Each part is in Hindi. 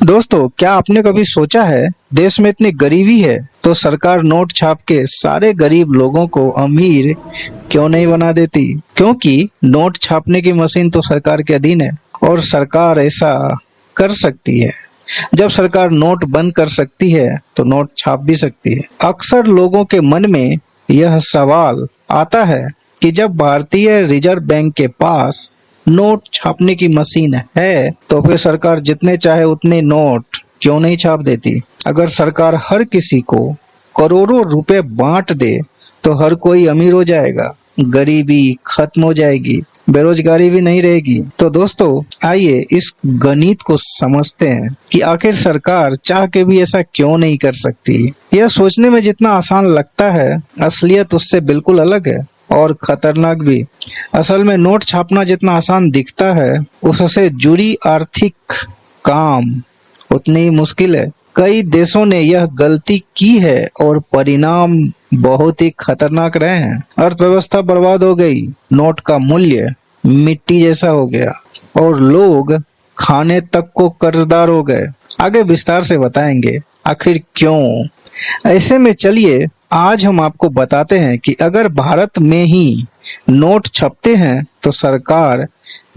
दोस्तों, क्या आपने कभी सोचा है देश में इतनी गरीबी है तो सरकार नोट छाप के सारे गरीब लोगों को अमीर क्यों नहीं बना देती? क्योंकि नोट छापने की मशीन तो सरकार के अधीन है और सरकार ऐसा कर सकती है। जब सरकार नोट बंद कर सकती है तो नोट छाप भी सकती है। अक्सर लोगों के मन में यह सवाल आता है कि जब भारतीय रिजर्व बैंक के पास नोट छापने की मशीन है तो फिर सरकार जितने चाहे उतने नोट क्यों नहीं छाप देती? अगर सरकार हर किसी को करोड़ों रुपए बांट दे तो हर कोई अमीर हो जाएगा, गरीबी खत्म हो जाएगी, बेरोजगारी भी नहीं रहेगी। तो दोस्तों, आइए इस गणित को समझते हैं कि आखिर सरकार चाह के भी ऐसा क्यों नहीं कर सकती। यह सोचने में जितना आसान लगता है, असलियत उससे बिल्कुल अलग है और खतरनाक भी। असल में नोट छापना जितना आसान दिखता है, उससे जुड़ी आर्थिक काम उतनी ही मुश्किल है। कई देशों ने यह गलती की है और परिणाम बहुत ही खतरनाक रहे हैं। अर्थव्यवस्था बर्बाद हो गई, नोट का मूल्य मिट्टी जैसा हो गया और लोग खाने तक को कर्जदार हो गए। आगे विस्तार से बताएंगे आखिर क्यों। ऐसे में चलिए आज हम आपको बताते हैं कि अगर भारत में ही नोट छपते हैं तो सरकार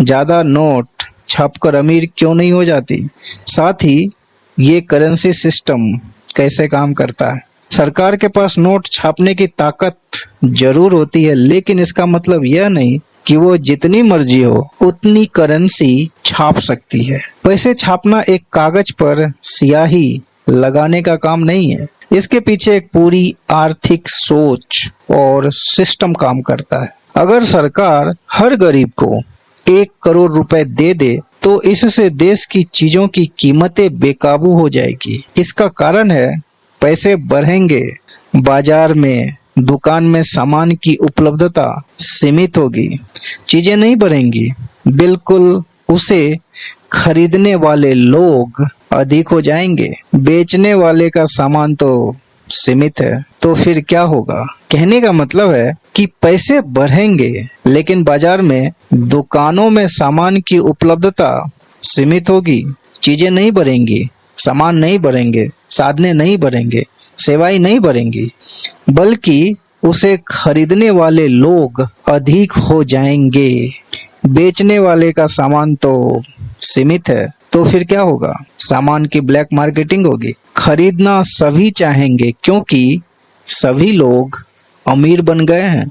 ज्यादा नोट छपकर अमीर क्यों नहीं हो जाती। साथ ही ये करेंसी सिस्टम कैसे काम करता है। सरकार के पास नोट छापने की ताकत जरूर होती है, लेकिन इसका मतलब यह नहीं कि वो जितनी मर्जी हो उतनी करेंसी छाप सकती है। पैसे छापना एक कागज पर स्याही लगाने का काम नहीं है। इसके पीछे एक पूरी आर्थिक सोच और सिस्टम काम करता है। अगर सरकार हर गरीब को 1 करोड़ रुपए दे दे तो इससे देश की चीजों की कीमतें बेकाबू हो जाएगी। इसका कारण है पैसे बढ़ेंगे, बाजार में दुकान में सामान की उपलब्धता सीमित होगी, चीजें नहीं बढ़ेंगी, बिल्कुल उसे खरीदने वाले लोग अधिक हो जाएंगे, बेचने वाले का सामान तो सीमित है। तो फिर क्या होगा? कहने का मतलब है कि पैसे बढ़ेंगे लेकिन बाजार में दुकानों में सामान की उपलब्धता सीमित होगी, चीजें नहीं बढ़ेंगी, सामान नहीं बढ़ेंगे, साधने नहीं बढ़ेंगे, सेवाएं नहीं बढ़ेंगी, बल्कि उसे खरीदने वाले लोग अधिक हो जाएंगे। बेचने वाले का सामान तो सीमित है, तो फिर क्या होगा? सामान की ब्लैक मार्केटिंग होगी। खरीदना सभी चाहेंगे क्योंकि सभी लोग अमीर बन गए हैं,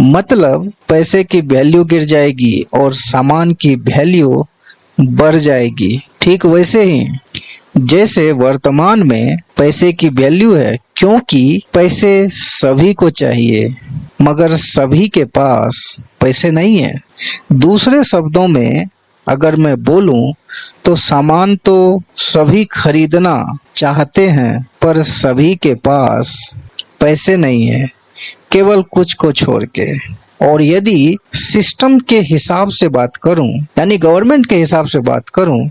मतलब पैसे की वैल्यू गिर जाएगी और सामान की वैल्यू बढ़ जाएगी। ठीक वैसे ही जैसे वर्तमान में पैसे की वैल्यू है क्योंकि पैसे सभी को चाहिए मगर सभी के पास पैसे नहीं है। दूसरे शब्दों में अगर मैं बोलूं तो सामान तो सभी खरीदना चाहते हैं पर सभी के पास पैसे नहीं है, केवल कुछ को छोड़ के। और यदि सिस्टम के हिसाब से बात करूं, यानी गवर्नमेंट के हिसाब से बात करूं,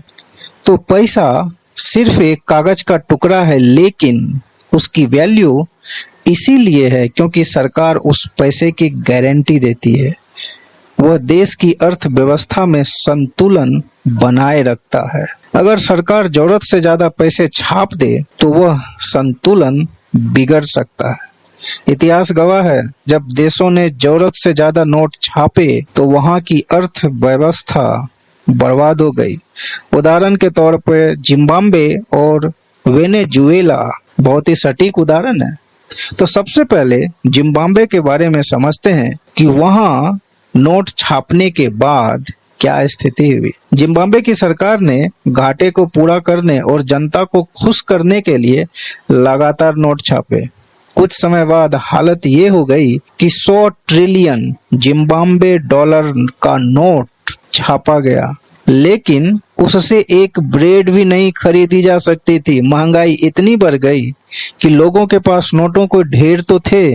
तो पैसा सिर्फ एक कागज का टुकड़ा है, लेकिन उसकी वैल्यू इसीलिए है क्योंकि सरकार उस पैसे की गारंटी देती है। वह देश की अर्थव्यवस्था में संतुलन बनाए रखता है। अगर सरकार जरूरत से ज्यादा पैसे छाप दे तो वह संतुलन बिगड़ सकता है। इतिहास गवाह है, जब देशों ने जरूरत से ज्यादा नोट छापे तो वहां की अर्थव्यवस्था बर्बाद हो गई। उदाहरण के तौर पर जिम्बाब्वे और वेनेजुएला बहुत ही सटीक उदाहरण है। तो सबसे पहले जिम्बाब्वे के बारे में समझते हैं कि वहां नोट छापने के बाद क्या स्थिति हुई। जिम्बाब्वे की सरकार ने घाटे को पूरा करने और जनता को खुश करने के लिए लगातार नोट छापे। कुछ समय बाद हालत ये हो गई कि 100 ट्रिलियन जिम्बाब्वे डॉलर का नोट छापा गया, लेकिन उससे एक ब्रेड भी नहीं खरीदी जा सकती थी। महंगाई इतनी बढ़ गई कि लोगों के पास नोटों को ढेर तो थे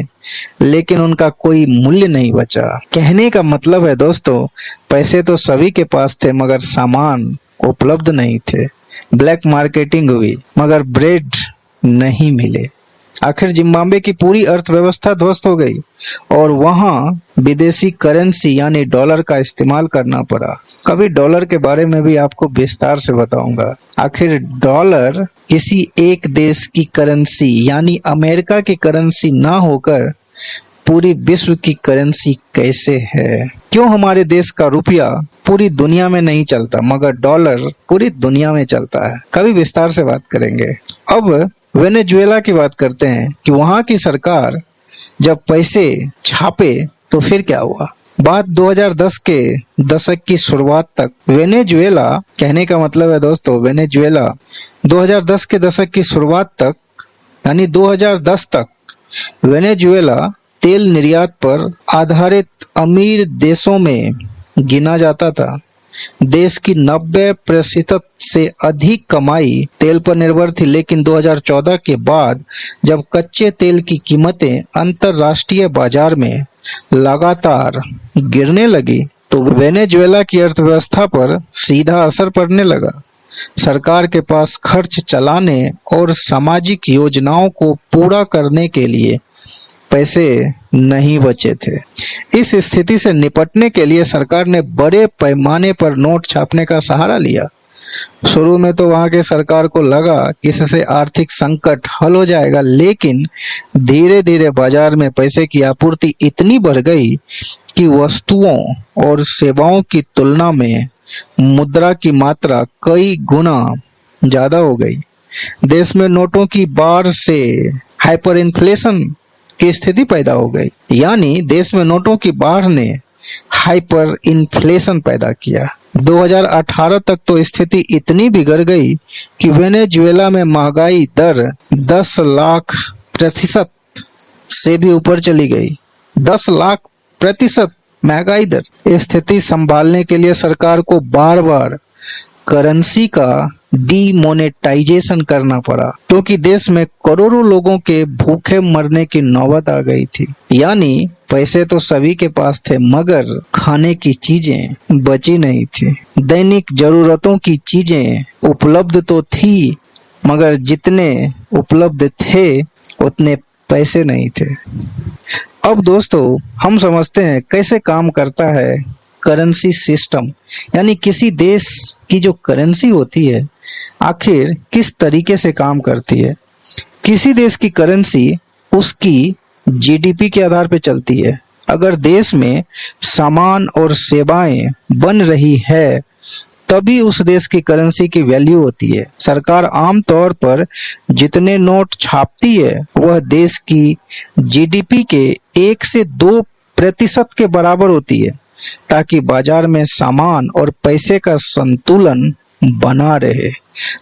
लेकिन उनका कोई मूल्य नहीं बचा। कहने का मतलब है दोस्तों, पैसे तो सभी के पास थे मगर सामान उपलब्ध नहीं थे। ब्लैक मार्केटिंग हुई मगर ब्रेड नहीं मिले। आखिर जिम्बाब्वे की पूरी अर्थव्यवस्था ध्वस्त हो गई। और वहाँ विदेशी करेंसी यानी डॉलर का इस्तेमाल करना पड़ा। कभी डॉलर के बारे में भी आपको विस्तार से बताऊंगा। आखिर डॉलर किसी एक देश की करेंसी यानी अमेरिका की करेंसी ना होकर पूरी विश्व की करेंसी कैसे है? क्यों हमारे देश का रुपया पूरी दुनिया में नहीं चलता मगर डॉलर पूरी दुनिया में चलता है? कभी विस्तार से बात करेंगे। अब वेनेजुएला की बात करते हैं कि वहां की सरकार जब पैसे छापे तो फिर क्या हुआ। बात 2010 के दशक की शुरुआत तक वेनेजुएला, कहने का मतलब है दोस्तों वेनेजुएला 2010 के दशक की शुरुआत तक यानी 2010 तक वेनेजुएला तेल निर्यात पर आधारित अमीर देशों में गिना जाता था। देश की 90% से अधिक कमाई तेल पर निर्भर थी, लेकिन 2014 के बाद जब कच्चे तेल की कीमतें अंतर्राष्ट्रीय बाजार में लगातार गिरने लगी तो वेनेजुएला की अर्थव्यवस्था पर सीधा असर पड़ने लगा। सरकार के पास खर्च चलाने और सामाजिक योजनाओं को पूरा करने के लिए पैसे नहीं बचे थे। इस स्थिति से निपटने के लिए सरकार ने बड़े पैमाने पर नोट छापने का सहारा लिया। शुरू में तो वहां के सरकार को लगा कि इससे आर्थिक संकट हल हो जाएगा, लेकिन धीरे धीरे बाजार में पैसे की आपूर्ति इतनी बढ़ गई कि वस्तुओं और सेवाओं की तुलना में मुद्रा की मात्रा कई गुना ज्यादा हो गई। देश में नोटों की बाढ़ से हाइपर इन्फ्लेशन की स्थिति पैदा हो गई, यानी देश में नोटों की बाढ़ ने हाइपर इन्फ्लेशन पैदा किया। 2018 तक तो स्थिति इतनी बिगड़ गई कि वेनेजुएला में महंगाई दर 10 लाख प्रतिशत से भी ऊपर चली गई। 10 लाख प्रतिशत महंगाई दर। स्थिति संभालने के लिए सरकार को बार बार करेंसी का डीमोनेटाइजेशन करना पड़ा, क्योंकि देश में करोड़ों लोगों के भूखे मरने की नौबत आ गई थी। यानी पैसे तो सभी के पास थे मगर खाने की चीजें बची नहीं थी। दैनिक जरूरतों की चीजें उपलब्ध तो थी मगर जितने उपलब्ध थे उतने पैसे नहीं थे। अब दोस्तों हम समझते हैं कैसे काम करता है करेंसी सिस्टम, यानी किसी देश की जो करेंसी होती है आखिर किस तरीके से काम करती है। किसी देश की करेंसी उसकी जीडीपी के आधार पर चलती है। अगर देश में सामान और सेवाएं बन रही है तभी उस देश की करेंसी की वैल्यू होती है। सरकार आमतौर पर जितने नोट छापती है वह देश की जीडीपी के 1 से 2% के बराबर होती है, ताकि बाजार में सामान और पैसे का संतुलन बना रहे।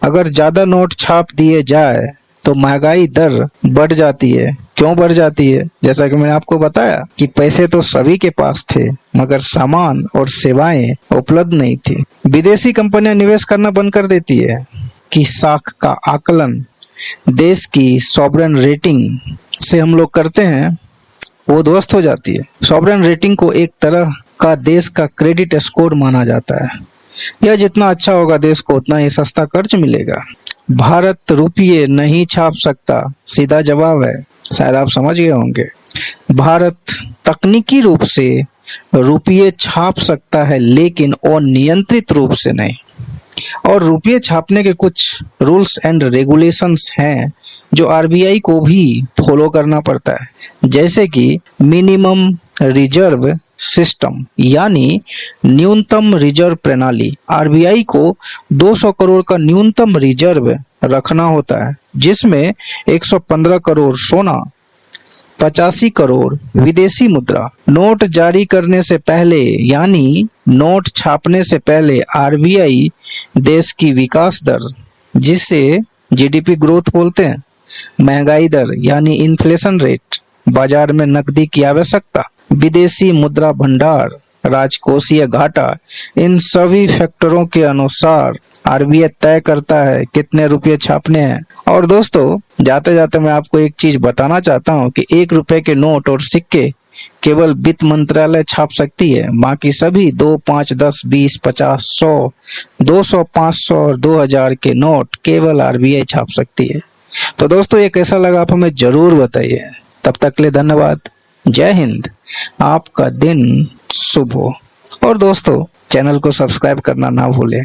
अगर ज्यादा नोट छाप दिए जाए तो महंगाई दर बढ़ जाती है। क्यों बढ़ जाती है? जैसा कि मैंने आपको बताया कि पैसे तो सभी के पास थे मगर सामान और सेवाएं उपलब्ध नहीं थी। विदेशी कंपनियां निवेश करना बंद कर देती है कि साख का आकलन देश की सॉवरेन रेटिंग से हम लोग करते हैं वो ध्वस्त हो जाती है। सॉवरेन रेटिंग को एक तरह का देश का क्रेडिट स्कोर माना जाता है। यह जितना अच्छा होगा देश को उतना ही सस्ता कर्ज मिलेगा। भारत रुपये नहीं छाप सकता, सीधा जवाब है। शायद आप समझ गए होंगे। भारत तकनीकी रूप से रुपये छाप सकता है लेकिन अनियंत्रित रूप से नहीं। और रुपये छापने के कुछ रूल्स एंड रेगुलेशंस हैं जो आरबीआई को भी फॉलो करना पड़ता है, जैसे कि मिनिमम रिजर्व सिस्टम यानी न्यूनतम रिजर्व प्रणाली। आरबीआई को 200 करोड़ का न्यूनतम रिजर्व रखना होता है, जिसमें 115 करोड़ सोना, 85 करोड़ विदेशी मुद्रा। नोट जारी करने से पहले यानी नोट छापने से पहले आरबीआई देश की विकास दर, जिसे जीडीपी ग्रोथ बोलते हैं, महंगाई दर यानी इन्फ्लेशन रेट, बाजार में नकदी की आवश्यकता, विदेशी मुद्रा भंडार, राजकोषीय घाटा, इन सभी फैक्टरों के अनुसार आरबीआई तय करता है कितने रुपए छापने हैं। और दोस्तों जाते जाते मैं आपको एक चीज बताना चाहता हूँ कि 1 रुपए के नोट और सिक्के केवल वित्त मंत्रालय छाप सकती है, बाकी सभी 2, 5, 10, 20, 50, 100, 200, 500 और 2000 के नोट केवल आरबीआई छाप सकती है। तो दोस्तों ये कैसा लगा आप हमें जरूर बताइए। तब तक के लिए धन्यवाद। जय हिंद, आपका दिन शुभ हो। और दोस्तों, चैनल को सब्सक्राइब करना ना भूलें।